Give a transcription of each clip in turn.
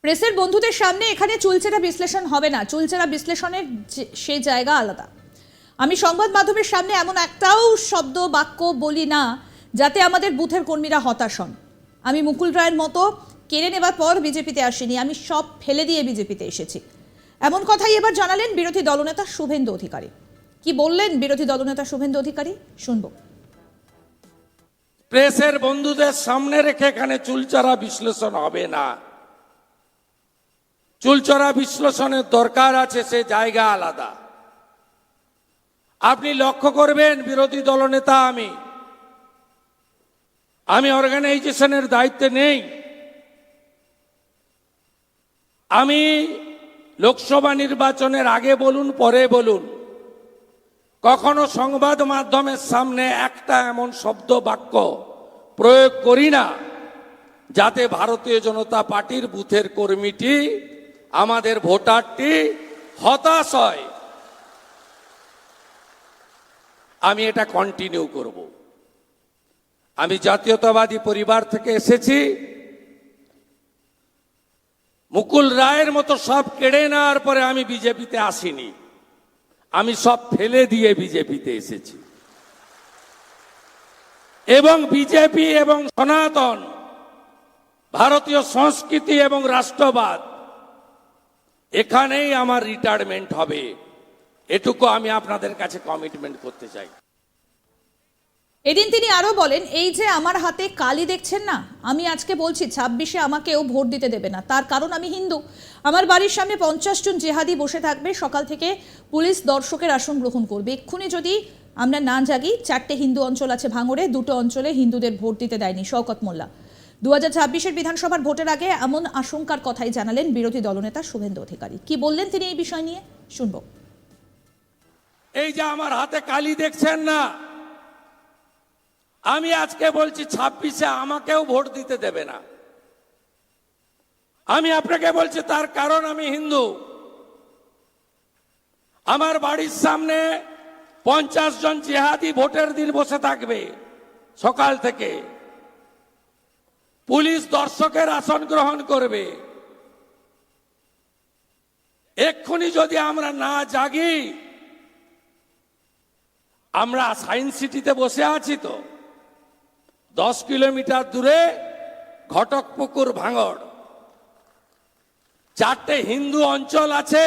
প্রেসের বন্ধুদের সামনে এখানে চুলচেরা বিশ্লেষণ হবে না। চুলচেরা বিশ্লেষণের সেই জায়গা আলাদা। আমি সংবাদ মাধ্যমের সামনে এমন একটাও শব্দ বাক্য বলি না যাতে আমাদের বুথের কর্মীরা হতাশ হন। আমি মুকুল রায়ের মতো কেড়ে নেবার পর বিজেপিতে আসিনি, আমি সব ফেলে দিয়ে বিজেপিতে এসেছি। এমন কথাই এবার জানালেন বিরোধী দলনেতা শুভেন্দু অধিকারী। কি বললেন বিরোধী দলনেতা শুভেন্দু অধিকারী, শুনবো। প্রেসের বন্ধুদের সামনে রেখে এখানে চুলচেরা বিশ্লেষণ হবে না। চুলচেরা বিশ্লেষণের দরকার আছে, সে জায়গা আলাদা। আপনি লক্ষ্য করবেন বিরোধী দলনেতা আমি অর্গানাইজেশনের দায়িত্বে নেই। আমি লোকসভা নির্বাচনের আগে বলুন পরে বলুন, কখনো সংবাদ মাধ্যমের সামনে একটা এমন শব্দ বাক্য প্রয়োগ করি না যাতে ভারতীয় জনতা পার্টির বুথের কর্মীটি, আমাদের ভোটারটি হতাশ হয়। আমি এটা কন্টিনিউ করব। আমি জাতীয়তাবাদী পরিবার থেকে এসেছি। মুকুল রায়ের মতো সব কেড়ে নেওয়ার পরে আমি বিজেপিতে আসিনি, আমি সব ফেলে দিয়ে বিজেপিতে এসেছি। এবং বিজেপি এবং সনাতন ভারতীয় সংস্কৃতি এবং রাষ্ট্রবাদ, এখানেই আমার রিটায়ারমেন্ট হবে, এটুকু আমি আপনাদের কাছে কমিটমেন্ট করতে চাই। এদিন তিনি আরো বলেন, এই যে আমার হাতে কালি দেখছেন না, আমি আজকে বলছি 26-এ আমাকেও ভোট দিতে দেবে না। তার কারণ আমি হিন্দু। আমার বাড়ির সামনে 50 জন জেহাদি বসে থাকবে, সকাল থেকে পুলিশ দর্শকের আসন গ্রহণ করবে। এক্ষুনি যদি আমরা না জাগি, 4টে হিন্দু অঞ্চল আছে ভাঙড়ে, 2টো অঞ্চলে হিন্দুদের ভোট দিতে দেয়নি শওকত মোল্লা। 2026-এর বিধানসভার ভোটের আগে এমন আশঙ্কার কথাই জানালেন বিরোধী দলনেতা শুভেন্দু অধিকারী। কি বললেন তিনি এই বিষয় নিয়ে, শুনবো। এই যে আমার হাতে কালি দেখছেন না, আমি আজকে বলছি 26-এ আমাকেও ভোট দিতে দেবে না। আমি আপনাকে বলছি তার কারণ আমি হিন্দু। আমার বাড়ির সামনে 50 জন জিহাদি ভোটের দিন বসে থাকবে সকাল থেকে, পুলিশ দর্শকের আসন গ্রহণ করবে। এক্ষুনি যদি আমরা না জাগি, আমরা সায়েন্স সিটিতে বসে আছি তো, 10 কিলোমিটার দূরে ঘটকপুকুর ভাঙড়, 4টে হিন্দু অঞ্চল আছে।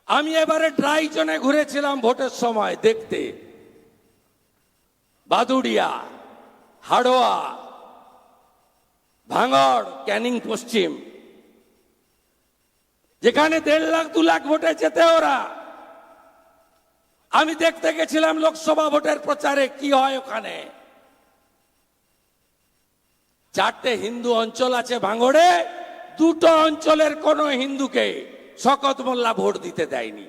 আমি এবারে ড্রাই জোনে ঘুরেছিলাম ভোটের সময় দেখতে, বাদুড়িয়া, হাড়োয়া, ভাঙড়, ক্যানিং পশ্চিম, যেখানে 1.5 লাখ 2 লাখ ভোটে যেতে ওরা। আমি দেখতে গেছিলাম লোকসভা ভোটের প্রচারে কি হয় ওখানে। 4টে হিন্দু অঞ্চল আছে ভাঙড়ে, 2টো অঞ্চলের কোন হিন্দুকে শওকত মোল্লা ভোট দিতে দেয়নি।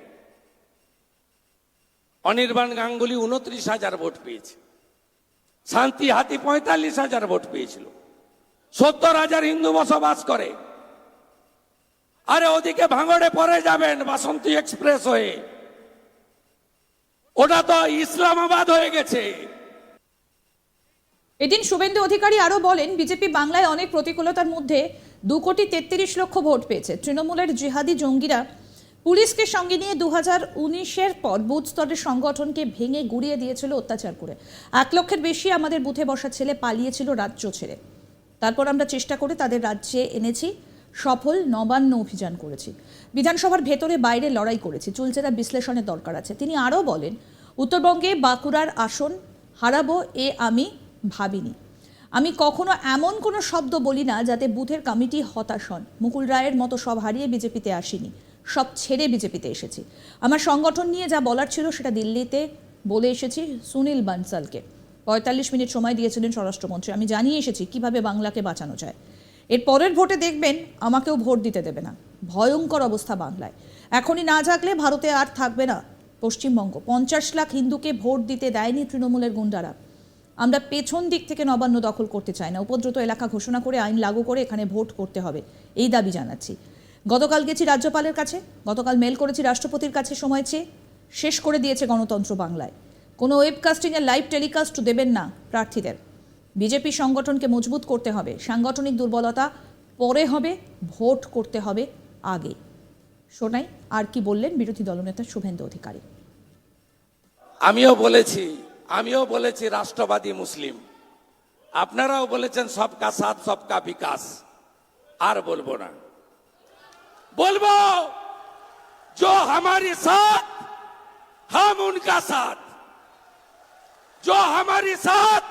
অনির্বাণ গাঙ্গুলি 29,000 ভোট পেয়েছে, শান্তি হাতি 45,000 ভোট পেয়েছিল। 70,000 হিন্দু বসবাস করে। আরে ওদিকে ভাঙড়ে পরে যাবেন বাসন্তী এক্সপ্রেস হয়ে, ওটা তো ইসলামাবাদ হয়ে গেছে। এদিন শুভেন্দু অধিকারী আরো বলেন, বিজেপি বাংলায় অনেক প্রতিকূলতার মধ্যে 2,33,00,000 ভোট পেয়েছে। তৃণমূলের জিহাদি জঙ্গিরা পুলিশকে সঙ্গে নিয়ে 2019-এর পর বুথ স্তরের সংগঠনকে ভেঙে গুড়িয়ে দিয়েছিল অত্যাচার করে। 1 লক্ষের বেশি আমাদের বুথে বসা ছেলে পালিয়েছিল রাজ্য ছেড়ে। তারপর আমরা চেষ্টা করে তাদের রাজ্যে এনেছি, সফল নবান্ন অভিযান করেছি, বিধানসভার ভেতরে বাইরে লড়াই করেছি। চুলচেরা বিশ্লেষণের দরকার আছে। তিনি আরও বলেন, উত্তরবঙ্গে বাঁকুড়ার আসন হারাবো আমি ভাবিনি। আমি কখনো এমন কোনো শব্দ বলি না যাতে বুথের কমিটি হতাশ হন। মুকুল রায়ের মতো সব হারিয়ে বিজেপিতে আসিনি, সব ছেড়ে বিজেপিতে এসেছি। আমার সংগঠন নিয়ে যা বলার ছিল সেটা দিল্লিতে বলে এসেছি সুনীল বানসালকে। 45 মিনিট সময় দিয়েছিলেন স্বরাষ্ট্রমন্ত্রী। আমি জানিয়ে এসেছি কিভাবে বাংলাকে বাঁচানো যায়। এর পরের ভোটে দেখবেন আমাকেও ভোট দিতে দেবে না। ভয়ঙ্কর অবস্থা বাংলায়। এখনই না জাগলে ভারতে আর থাকবে না পশ্চিমবঙ্গ। 50 লাখ হিন্দুকে ভোট দিতে দেয়নি তৃণমূলের গুন্ডারা। আমরা পেছন দিক থেকে নবান্ন দখল করতে চাই না। উপদ্রুত এলাকা ঘোষণা করে আইন লাগু করে এখানে ভোট করতে হবে, এই দাবি জানাচ্ছি। গতকাল গেছি রাজ্যপালের কাছে, গতকাল মেল করেছি রাষ্ট্রপতির কাছে সময় চেয়ে। শেষ করে দিয়েছে গণতন্ত্র বাংলায়। কোনো ওয়েবকাস্টিংয়ের লাইভ টেলিকাস্ট দেবেন না প্রার্থীদের। বিজেপি সংগঠনকে মজবুত করতে হবে। সাংগঠনিক দুর্বলতা পরে হবে, ভোট করতে হবে আগে। শোনাই আর কি বললেন বিরোধী দলনেতা শুভেন্দু অধিকারী। আমিও বলেছি রাষ্ট্রবাদী মুসলিম, আপনারাও বলেছেন সবকা সাথ সবকা বিকাশ। আর বলবো না, বলবো जो हमारे साथ हम उनका साथ, जो हमारे साथ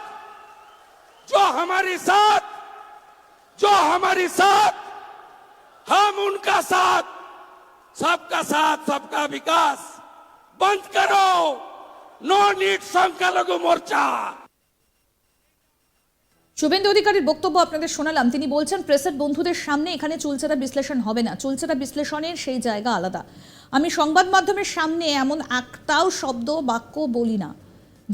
हम उनका साथ, सबका साथ सबका विकास। बंद करो नो नीड संख्यालघु मोर्चा। শুভেন্দু অধিকারীর বক্তব্য আপনাদের শোনালাম। তিনি বলছেন প্রেসের বন্ধুদের সামনে এখানে চুলচেরা বিশ্লেষণ হবে না, চুলচেরা বিশ্লেষণের সেই জায়গা আলাদা। আমি সংবাদ মাধ্যমের সামনে এমন একটাও শব্দ বাক্য বলি না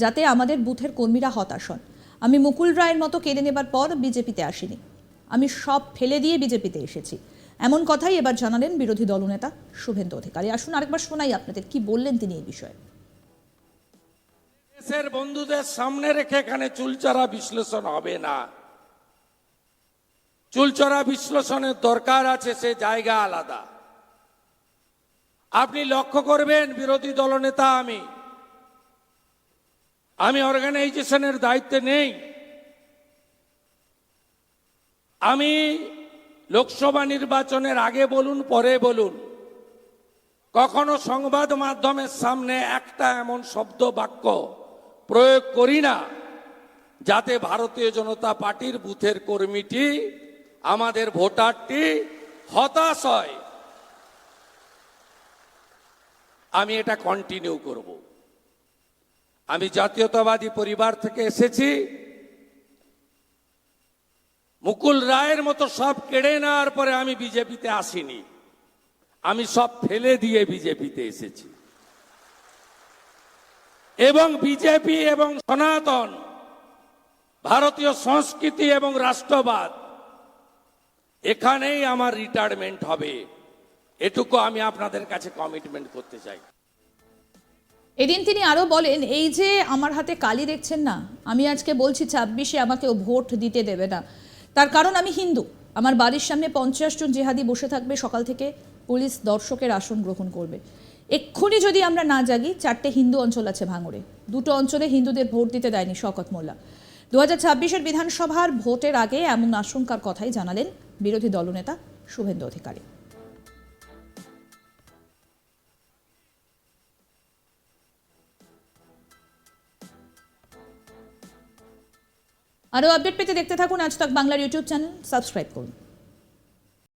যাতে আমাদের বুথের কর্মীরা হতাশ হন। আমি মুকুল রায়ের মতো কেড়ে নেবার পর বিজেপিতে আসিনি, আমি সব ফেলে দিয়ে বিজেপিতে এসেছি, এমন কথাই এবার জানালেন বিরোধী দলনেতা শুভেন্দু অধিকারী। আসুন আরেকবার শোনাই আপনাদের কি বললেন তিনি এই বিষয়ে। দেশের বন্ধুদের সামনে রেখে এখানে চুলচেরা বিশ্লেষণ হবে না। চুলচেরা বিশ্লেষণের দরকার আছে, সে জায়গা আলাদা। আপনি লক্ষ্য করবেন বিরোধী দলনেতা আমি অর্গানাইজেশনের দায়িত্বে নেই। আমি লোকসভা নির্বাচনের আগে বলুন পরে বলুন, কখনো সংবাদ মাধ্যমের সামনে একটা এমন শব্দ বাক্য প্রয়োগ করি না যাতে ভারতীয় জনতা পার্টির বুথের কর্মীটি, আমাদের ভোটারটি হতাশ হয়। আমি এটা কন্টিনিউ করব। আমি জাতীয়তাবাদী পরিবার থেকে এসেছি, মুকুল রায়ের মতো সব কেড়ে নেওয়ার পরে আমি বিজেপিতে আসিনি, আমি সব ফেলে দিয়ে বিজেপিতে এসেছি। এবং বিজেপি এবং সনাতন ভারতীয় সংস্কৃতি এবং রাষ্ট্রবাদ, এখানেই আমার রিটায়ারমেন্ট হবে, এটুকু আমি আপনাদের কাছে কমিটমেন্ট করতে চাই। এদিন তিনি আরো বলেন, এই যে আমার হাতে কালি দেখছেন না, আমি আজকে বলছি 26-এ আমাকে ভোট দিতে দেবে না, তার কারণ আমি হিন্দু। আমার বাড়ির সামনে 50 জন জিহাদি বসে থাকবে, সকাল থেকে পুলিশ দর্শকের আসন গ্রহণ করবে। এক্ষুনি যদি আমরা না জাগি, 4টে হিন্দু অঞ্চল আছে ভাঙড়ে, 2টো অঞ্চলে হিন্দুদের ভোট দিতে দেয়নি শওকত মোল্লা। 2026-এর বিধানসভার ভোটের আগে এমন আশঙ্কার কথাই জানালেন বিরোধী দলনেতা শুভেন্দু অধিকারী। আরও আপডেট পেতে দেখতে থাকুন আজ তাক বাংলার ইউটিউব চ্যানেল, সাবস্ক্রাইব করুন।